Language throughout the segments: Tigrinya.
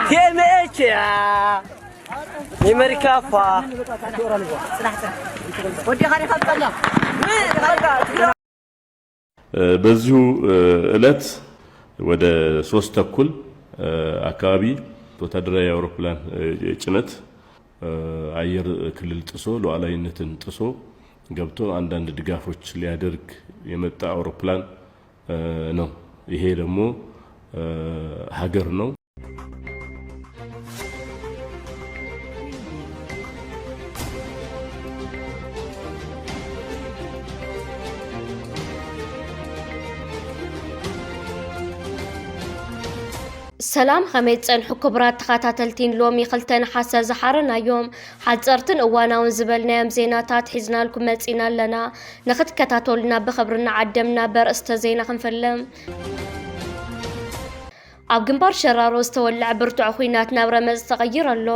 تيميتش يمركافا ودي غاري خلطنا በዚሁ እለት ወደ 3 ተኩል አካባቢ ወታደራዊ አውሮፕላን ጭነት አየር ክልል ጥሶ ሉዓላዊነትን ጥሶ ገብቶ አንዳንድ ድጋፎች ሊያደርግ የመጣ አውሮፕላን ነው። ይሄ ደግሞ ሀገር ነው። سلام خميت صنح كبرات تخاتلتين لومي خلتنا حاسة زحرنا يوم حصرتن اوانا زبلنا يم زيناتات حزنا لكم مصينا لنا نخت كتاتولنا بخبرنا عدمنا برأست زينا خنفلم ኣብ ግንባር ሸራሮ ዝተወልዐ ብርቱዕ ኩናት ናብረ መጽ ተቐይር ኣሎ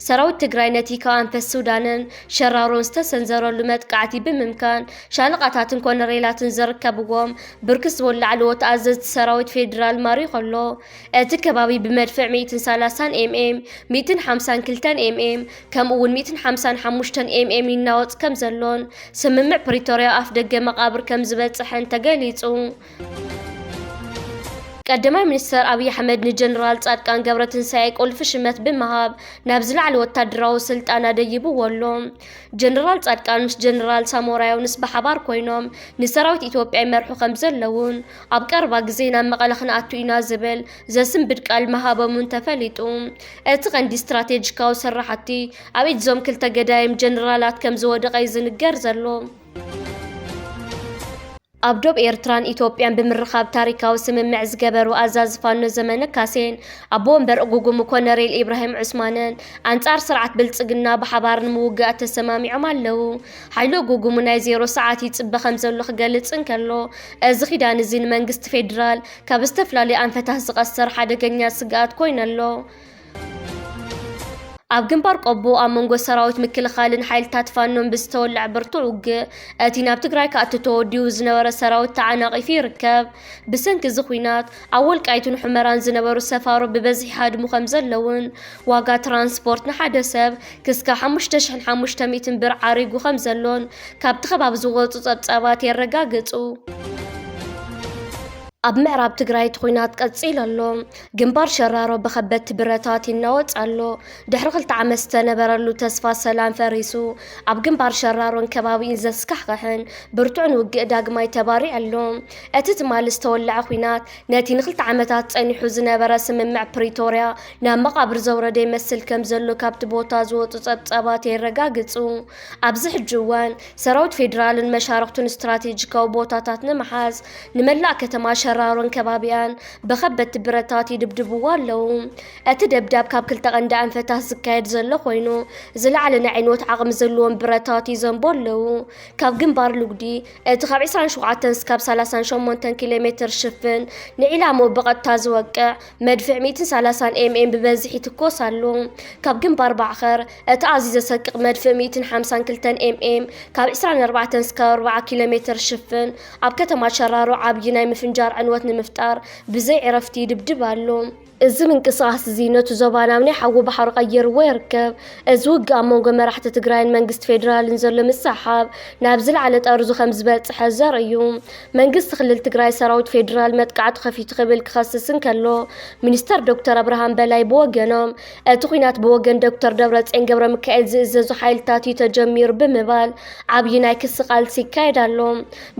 ሰራዊት ትግራይ ነቲ ከኣንፈስ ሱዳንን ሸራሮን ዝተሰንዘረሉ መጥቃዕቲ ብምምካን ሻለቃታትን ኮነሬላትን ዝርከብዎም ብርክስ ዝበልዓልዎ ተኣዘዝቲ ሰራዊት ፌደራል ማሪኹ ኣሎ እቲ ከባቢ ብመድፍዕ 130 ኤምኤም 152 ኤምኤም ከምኡውን 155 ኤምኤም ይናወጽ ከም ዘሎን ስምምዕ ፕሪቶሪያ ኣፍ ደገ መቃብር ከም ዝበጽሕን ተገሊጹ ቀዳማይ ሚኒስትር አብይ አህመድ ንጀነራል ጻድቃን ገብረትንሳኤ ቁልፍ ሽመት ብምሃብ ናብ ዝለዓለ ወታደራዊ ስልጣን ደይብዎሎ ጀነራል ጻድቃን ምስ ጀነራል ሳሞራ ዩኑስ በሓባር ኮይኖም ንሰራዊት ኢትዮጵያ ይመርሑ ከም ዘለውን ኣብ ቀረባ ግዜ ናብ መቐለ ክንኣቱ ኢና ዝብል ዘስንብድ ቃል መሃቦምን ተፈሊጡ እቲ ቀንዲ ስትራቴጂካዊ ስራሕቲ ኣብ ኢድ ዞም ክልተ ገዳይም ጀነራላት ከም ዝወደቀ ይዝንገር ዘሎ ኣብዶብ ኤርትራን ኢትዮጵያን ብምርኻብ ታሪካዊ ስምምዕ ዝገበሩ ኣዛዝ ፋኖ ዘመነ ካሴን ኣቦ ወንበር ጉጉም ኮነሬል ኢብራሂም ዑስማንን ኣንጻር ስርዓት ብልጽግና ብሓባር ንምውጋእ ተሰማሚዖም ኣለዉ ሓይሎ ጉጉም ናይ 0 ሰዓት ይጽበ ከም ዘሎ ክገልጽ እንከሎ እዚ ኺዳን እዚ ንመንግስቲ ፌደራል ካብ ዝተፈላለዩ ኣንፈታት ዝቐሰር ሓደገኛ ስጋኣት ኮይነሎ ኣብ ግንባር ቆቦ ኣብ መንጎ ሰራዊት ምክልኻልን ሓይልታት ፋኖን ብዝተወልዐ ብርቱዕ ውግእ እቲ ናብ ትግራይ ከኣቱ ተወዲኡ ዝነበረ ሰራዊት ተዓናቒፉ ይርከብ ብሰንኪ እዚ ኩናት ኣብ ወልቃይትን ሑመራን ዝነበሩ ሰፋሮ ብበዝሒ ሃድሙ ከም ዘለውን ዋጋ ትራንስፖርት ንሓደ ሰብ ክስካብ 5500 ብር ዓሪጉ ከም ዘሎን ካብቲ ከባቢ ዝወፁ ጸብጻባት የረጋግጹ ኣብ ምዕራብ ትግራይ ኩናት ቀጺል ኣሎ ግንባር ሸራሮ በኸበድቲ ብረታት ይናወጽ ኣሎ ድሕሪ 2 ዓመት ዝተነበረሉ ተስፋ ሰላም ፈሪሱ ኣብ ግንባር ሸራሮን ከባቢን ዘስካሕክሕን ብርቱዕን ውግእ ዳግማይ ተባሪዕ ኣሎ እቲ ትማሊ ዝተወልዐ ኩናት ነቲ ን2 ዓመታት ጸኒሑ ዝነበረ ስምምዕ ፕሪቶሪያ ናብ መቃብር ዘውረደ ይመስል ከም ዘሎ ካብቲ ቦታ ዝወፁ ጸብጻባት የረጋግጹ ኣብዚ ሕጂ እዋን ሰራዊት ፌደራልን መሻርክቱን ስትራቴጂካዊ ቦታታት ንምሓዝ ንመላእ ከተማ ሸራሮን ከባቢያን በኸበድቲ ብረታት ይድብድብዎ ኣለዉ እቲ ደብዳብ ካብ ክልተ ቀንዲ ኣንፈታት ዝካየድ ዘሎ ኮይኑ ዝለዓለ ናይ ዓይንወት ዓቕሚ ዘለዎም ብረታት ይዘንቡ ኣለዉ ካብ ግንባር ልጉዲ እቲ ካብ 27 እስካብ 38 ኪሎ ሜትር ሽፍን ንዒላሞ ብቐጥታ ዝወቅዕ መድፍዕ 130 ኤምኤም ብበዝሒ ትኮስ ኣሎ ካብ ግንባር ባዕኸር እቲ ኣዝዩ ዘሰቅቕ መድፍዕ 152 ኤምኤም ካብ 24 እስካብ 40 ኪሎ ሜትር ሽፍን ኣብ ከተማ ሸራሮ ዓብይ ናይ ምፍንጃር ዕንወት ንምፍጣር ብዘይ ዕረፍቲ ይድብድብ ኣሎ እዚ ምንቅስቃስ እዚ ነቱ ዘባናዊ ናይ ሓዊ ባሕሪ ቀይርዎ ይርከብ እዚ ውግእ ኣብ መንጎ መራሕቲ ትግራይን መንግስቲ ፌደራልን ዘሎ ምሰሓብ ናብ ዝለዓለ ጠርዙ ከም ዝበፅሐ ዘርኢ እዩ መንግስቲ ክልል ትግራይ ሰራዊት ፌደራል መጥቃዕቲ ከፊቱ ክብል ክኸስስ እንከሎ ሚኒስተር ዶክተር አብርሃም በላይ ብወገኖም እቲ ኩናት ብወገን ዶክተር ደብረጽዮን ገብረ ሚካኤል ዝእዘዙ ሓይልታት እዩ ተጀሚሩ ብምባል ዓብይ ናይ ክሲ ቃልሲ ይካየድ ኣሎ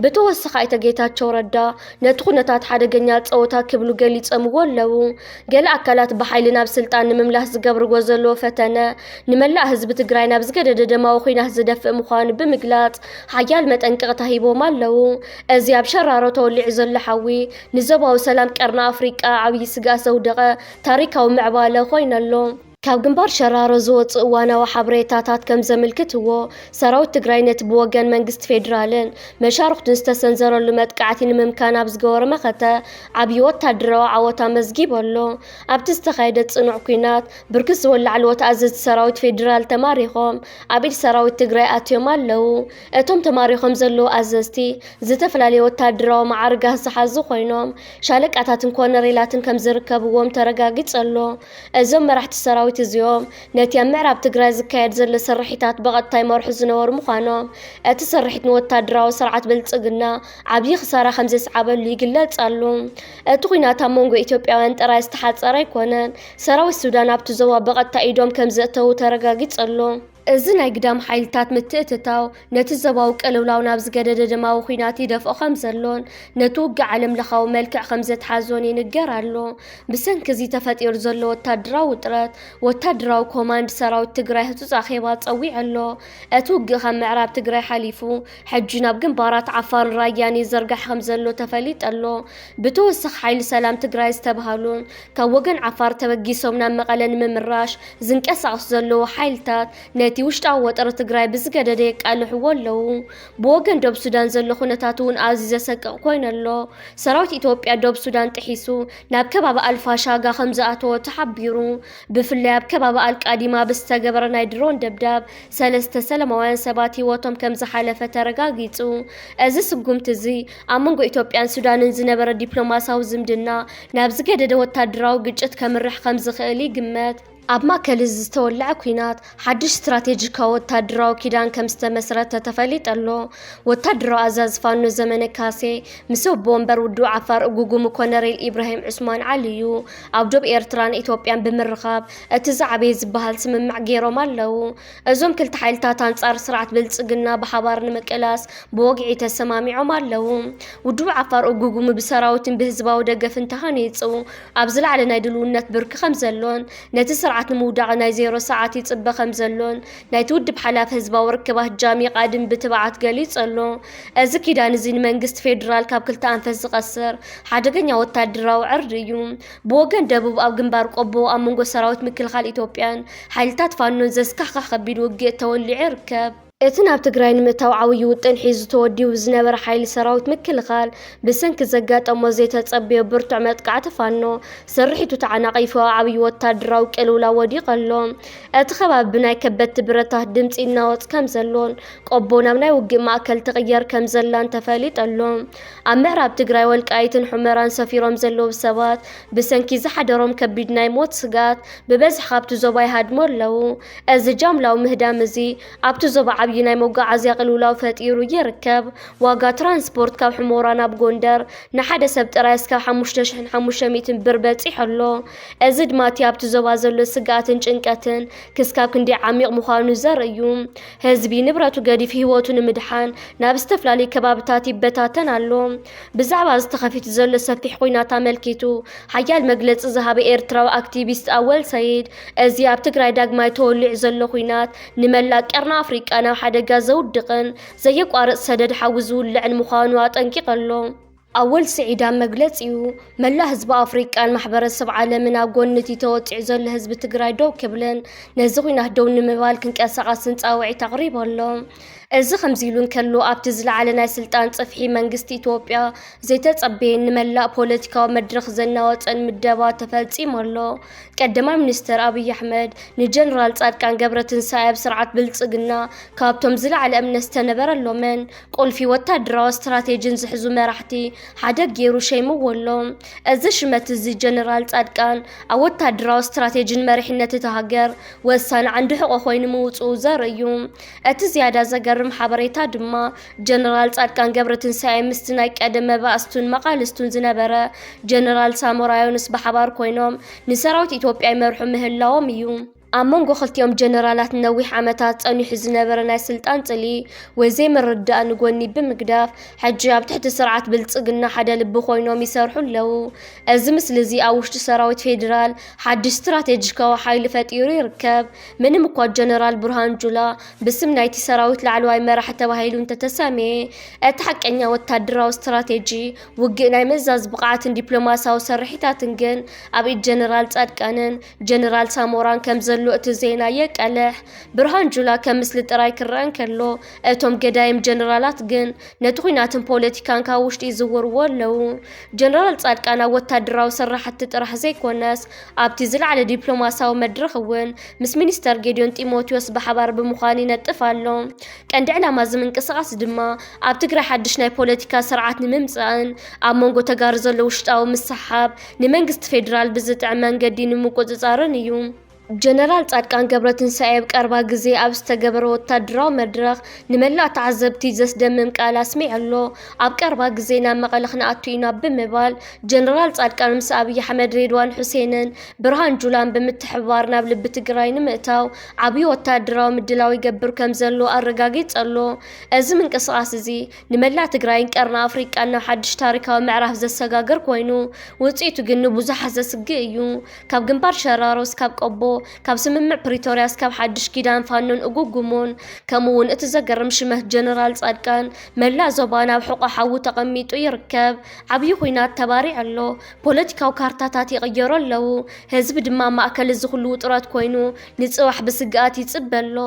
ብተወሳኺ ኣይተ ጌታቸው ረዳ ነቲ ኩነታት ሓደገኛ ፀወታ ክብሉ ገሊፆምዎ ኣለዉ ገለ ኣካላት በሓይሊ ናብ ስልጣን ንምምላስ ዝገብርዎ ዘለዎ ፈተነ ንመላእ ህዝቢ ትግራይ ናብ ዝገደደ ደማዊ ኩናት ዝደፍእ ምዃኑ ብምግላጽ ሓያል መጠንቀቕታ ሂቦም ኣለዉ እዚ ኣብ ሸራሮ ተወሊዑ ዘሎ ሓዊ ንዞባዊ ሰላም ቀርኒ ኣፍሪቃ ዓብይ ስጋእ ዘውደቐ ታሪካዊ ምዕባለ ኮይኑ ኣሎ ካብ ግንባር ሸራሮ ዝወፅእ እዋናዊ ሓበሬታታት ከም ዘመልክትዎ ሰራዊት ትግራይ ነቲ ብወገን መንግስቲ ፌደራልን መሻርክቱን ዝተሰንዘረሉ መጥቃዕቲ ንምምካን ኣብ ዝገበረ መኸተ ዓብዪ ወታደራዊ ዓወታ መዝጊብ ኣሎ። ኣብቲ ዝተኻየደ ጽኑዕ ኩናት ብርክት ዝበሉ ላዕለዎት ኣዘዝቲ ሰራዊት ፌደራል ተማሪኾም ኣብ ኢድ ሰራዊት ትግራይ ኣትዮም ኣለዉ። እቶም ተማሪኾም ዘለዉ ኣዘዝቲ ዝተፈላለዩ ወታደራዊ ማዕርጋት ዝሓዙ ኮይኖም ሻለቃታትን ኮነሬላትን ከም ዝርከብዎም ተረጋጊጹ ኣሎ። እዞም መራሕቲ ሰራዊት እዚኦም ነቲ ኣብ ምዕራብ ትግራይ ዝካየድ ዘሎ ስርሒታት በቐጥታ ይመርሑ ዝነበሩ ምዃኖም እቲ ስርሒት ንወታደራዊ ስርዓት ብልጽግና ዓብዪ ክሳራ ከም ዘስዓበሉ ይግለጽ ኣሎ። እቲ ኩናት ኣብ መንጎ ኢትዮጵያውያን ጥራይ ዝተሓፀረ ኣይኮነን። ሰራዊት ሱዳን ኣብቲ ዞባ በቐጥታ ኢዶም ከም ዘእተዉ ተረጋጊጹ ኣሎ። እዚ ናይ ግዳም ሓይልታት ምትእትታው ነቲ ዞባዊ ቅልውላው ናብ ዝገደደ ደማዊ ኩናት ይደፍኦ ከም ዘሎን ነቲ ውግእ ዓለም ለኻዊ መልክዕ ከም ዘተሓዞን ይንገር ኣሎ። ብሰንኪ እዚ ተፈጢሩ ዘሎ ወታደራዊ ውጥረት ወታደራዊ ኮማንድ ሰራዊት ትግራይ ህፁፅ ኣኼባ ፀዊዕ ኣሎ። እቲ ውግእ ካብ ምዕራብ ትግራይ ሓሊፉ ሕጂ ናብ ግንባራት ዓፋርን ራያን ይዘርጋሕ ከም ዘሎ ተፈሊጥ ኣሎ። ብተወሳኺ ሓይሊ ሰላም ትግራይ ዝተባሃሉን ካብ ወገን ዓፋር ተበጊሶም ናብ መቐለ ንምምራሽ ዝንቀሳቐሱ ዘለዉ ሓይልታት ነቲ ውሽጣዊ ወጥሪ ትግራይ ብዝገደደ የቃልሕዎ ኣለዉ። ብወገን ደቡብ ሱዳን ዘሎ ኩነታት እውን ኣዝዩ ዘሰቅቕ ኮይኑ ኣሎ። ሰራዊት ኢትዮጵያ ደቡብ ሱዳን ጥሒሱ ናብ ከባቢ ኣልፋሻጋ ከም ዝኣተወ ተሓቢሩ። ብፍላይ ኣብ ከባቢ ኣልቃዲማ ብዝተገበረ ናይ ድሮን ደብዳብ 3 ሰላማውያን ሰባት ሂወቶም ከም ዝሓለፈ ተረጋጊጹ። እዚ ስጉምቲ እዚ ኣብ መንጎ ኢትዮጵያን ሱዳንን ዝነበረ ዲፕሎማሲያዊ ዝምድና ናብ ዝገደደ ወታደራዊ ግጭት ከምርሕ ከም ዝኽእል ይግመት። ኣብ ማእከል እዚ ዝተወልዐ ኩናት ሓድሽ ስትራቴጂካዊ ወታደራዊ ኪዳን ከም ዝተመስረተ ተፈሊጥ ኣሎ። ወታደራዊ ኣዛዚ ፋኖ ዘመነ ካሴ ምስ ወቦ ወንበር ውድብ ዓፋር እጉጉም ኮነሬል ኢብራሂም ዑስማን ዓልዩ ኣብ ደቡብ ኤርትራን ኢትዮጵያን ብምርኻብ እቲ ዝዓበየ ዝበሃል ስምምዕ ገይሮም ኣለዉ። እዞም ክልተ ሓይልታት ኣንጻር ስርዓት ብልጽግና ብሓባር ንምቅላስ ብወግዒ ተሰማሚዖም ኣለዉ። ውድብ ዓፋር እጉጉም ብሰራዊትን ብህዝባዊ ደገፍን ተሃኒጹ ኣብ ዝለዓለ ናይ ድልውነት ብርኪ ከም ዘሎን ነቲ ስርዓት ንምውዳቕ ናይ 0 ሰዓት ይጽበ ከም ዘሎን ናይቲ ውድብ ሓላፊ ህዝባዊ ርክባት ጃሚ ቃድም ብትብዓት ገሊጹ ኣሎ። እዚ ኪዳን እዚ ንመንግስቲ ፌደራል ካብ ክልተ ኣንፈት ዝቐስር ሓደገኛ ወታደራዊ ዕርዲ እዩ። ብወገን ደቡብ ኣብ ግንባር ቆቦ ኣብ መንጎ ሰራዊት ምክልኻል ኢትዮጵያን ሓይልታት ፋኖን ዘስካሕካሕ ከቢድ ውግእ ተወሊዑ ይርከብ። እቲ ናብ ትግራይ ንምእታው ዓብዪ ውጥን ሒዙ ተወዲቡ ዝነበረ ሓይሊ ሰራዊት ምክልኻል ብሰንኪ ዘጋጠሞ ዘይተጸበየ ብርቱዕ መጥቃዕቲ ፋኖ ስርሒቱ ተዓናቒፉ ዓብዪ ወታደራዊ ቅልውላው ወዲቑ ኣሎ። እቲ ከባቢ ብናይ ከበድቲ ብረታት ድምፂ እናወፅ ከም ዘሎን ቆቦ ናብ ናይ ውግእ ማእከል ትቕየር ከም ዘላን ተፈሊጥ ኣሎ። ኣብ ምዕራብ ትግራይ ወልቃይትን ሑመራን ሰፊሮም ዘለዉ ሰባት ብሰንኪ ዝሓደሮም ከቢድ ናይ ሞት ስጋት ብበዝሒ ካብቲ ዞባ ይሃድሙ ኣለዉ። እዚ ጃምላዊ ምህዳም እዚ ኣብቲ ዞባ ዓብዪ ናይ መጓዓዝያ ቅልውላው ፈጢሩ ይርከብ። ዋጋ ትራንስፖርት ካብ ሕሞራ ናብ ጎንደር ንሓደ ሰብ ጥራይ እስካብ 5500 ብር በፂሑ ኣሎ። እዚ ድማ እቲ ኣብቲ ዞባ ዘሎ ስጋኣትን ጭንቀትን ክስካብ ክንደይ ዓሚቕ ምዃኑ ዘርኢ እዩ። ህዝቢ ንብረቱ ገዲፍ ሂወቱ ንምድሓን ናብ ዝተፈላለዩ ከባቢታት ይበታተን ኣሎ። ብዛዕባ ዝተኸፊቱ ዘሎ ሰፊሕ ኩናት ኣመልኪቱ ሓያል መግለፂ ዝሃበ ኤርትራዊ ኣክቲቪስት ኣወል ሰይድ እዚ ኣብ ትግራይ ዳግማይ ተወሊዑ ዘሎ ኩናት ንመላእ ቀርኒ ኣፍሪቃ ናብ ሓደጋ ዘውድቕን ዘየቋርጽ ሰደድ ሓዊ ዝውልዕን ምዃኑ ኣጠንቂቑ ኣሎ። ኣወል ሰዒዳ መግለፂኡ መላ ህዝቢ ኣፍሪቃን ማሕበረሰብ ዓለምን ኣብ ጎንቲ ተወፂዑ ዘሎ ህዝቢ ትግራይ ደው ክብልን ነዚ ኩናት ደው ንምባል ክንቀሳቐስን ጻውዒት ኣቕሪቡ ኣሎ። እዚ ከምዚ ኢሉ እንከሎ ኣብቲ ዝለዓለ ናይ ስልጣን ጽፍሒ መንግስቲ ኢትዮጵያ ዘይተጸበየ ንመላእ ፖለቲካዊ መድረኽ ዘናወፀን ምደባ ተፈጺሙ ኣሎ። ቀዳማይ ሚኒስትር ኣብይ ኣሕመድ ንጀነራል ጻድቃን ገብረትንሳኤ ኣብ ስርዓት ብልጽግና ካብቶም ዝለዓለ እምነት ዝተነበረሎምን ቁልፊ ወታደራዊ ስትራቴጂን ዝሕዙ መራሕቲ ሓደ ገይሩ ሸይምዎ ኣሎ። እዚ ሽመት እዚ ጀነራል ጻድቃን ኣብ ወታደራዊ ስትራቴጂን መሪሕነት እቲ ሃገር ወሳኒ ዓንዲ ሕቆ ኮይኑ ምውፅኡ ዘርኢ እዩ። እቲ ዝያዳ ዘገርም ሓበሬታ ድማ ጀነራል ጻድቃን ገብረትንሳኤ ምስቲ ናይ ቀደም መባእስቱን መቃልስቱን ዝነበረ ጀነራል ሳሞራ ዮኑስ ብሓባር ኮይኖም ንሰራዊት ኢትዮጵያ ይመርሑ ምህላዎም እዩ። أمون قخلتيوم جنرالات نوي حمتات أني حزنا برنا سلطان تلي وزي من رداء نقولني بمقداف حجاب تحت سرعة بلتصقنا حدا لبخوينو ميسارحو لو أزمس لزي أوشت سراوت فيدرال حد استراتيجيكا وحايل فاتيرو يركب من مقوى جنرال برهان جولا باسم نايتي سراوت لعلواي مرحة وهيلون تتسامي اتحق عنيا وتادرا واستراتيجي وقنا مزاز بقعات دبلوماسا وسرحيتات انجن أبي جنرال تادكانن جنرال ساموران كمزلو اتزينا يكالح برهان جولا كمثل تراي كران كلو اتوم قدايم جنرالات جن نتخيناتن بوليتيكان كاوشت يزور ولو جنرال تادكانا وتادرا وسرحت تطرح زي كوناس ابتزل على دبلوماسا ومدرخون مس مينستر جيديون تيموتيوس بحبار بمخاني نتفالو كان دعنا مازم انقصاص دما ابتقرا حدش ناي بوليتيكا سرعات نممصان امونغو تغارزلو وشطاو مسحاب نمنغست فيدرال بزت عمان قدين مقوصصارن يوم جنرال صادقان قبرتن سايب قربا غزي ابستغبر وتادراو مدرخ نملا تعذبتي زس دمم قال اسمعلو اب قربا غزينا مقلخنا اتينا بمبال جنرال صادقان مس ابي احمد ريدوان حسينن برهان جولان بمتحبارنا بلب تግራይ ንምእታው عبي وتادراو مدلاو يقبر كمزلو ارغاغيصلو از منقصاص زي نملا تግራይን ቀርና አፍሪቃና حدش ታሪካዊ ምዕራፍ ዘሰጋገር ኮይኑ ውጽኢቱ ግን ብዙሕ ዘስግ እዩ ካብ ግንባር ሸራሮስ ካብ ቆቦ ካብ ስምምዕ ፕሪቶሪያስ ካብ ሓድሽ ኪዳን ፋኖን እጉጉሞን ከምውን እትዘገርም ሽመት ጀነራል ጻድቃን መላ ዞባ ናብ ሕቆ ሓው ተቐሚጡ ይርከብ ዓብይ ኩናት ተባሪዕ ኣሎ ፖለቲካው ካርታታት ይቕየሩ ኣለዉ ህዝቢ ድማ ማእከል ዝኽሉ ውጥረት ኮይኑ ንጽዋሕ ብስግኣት ይጽበሎ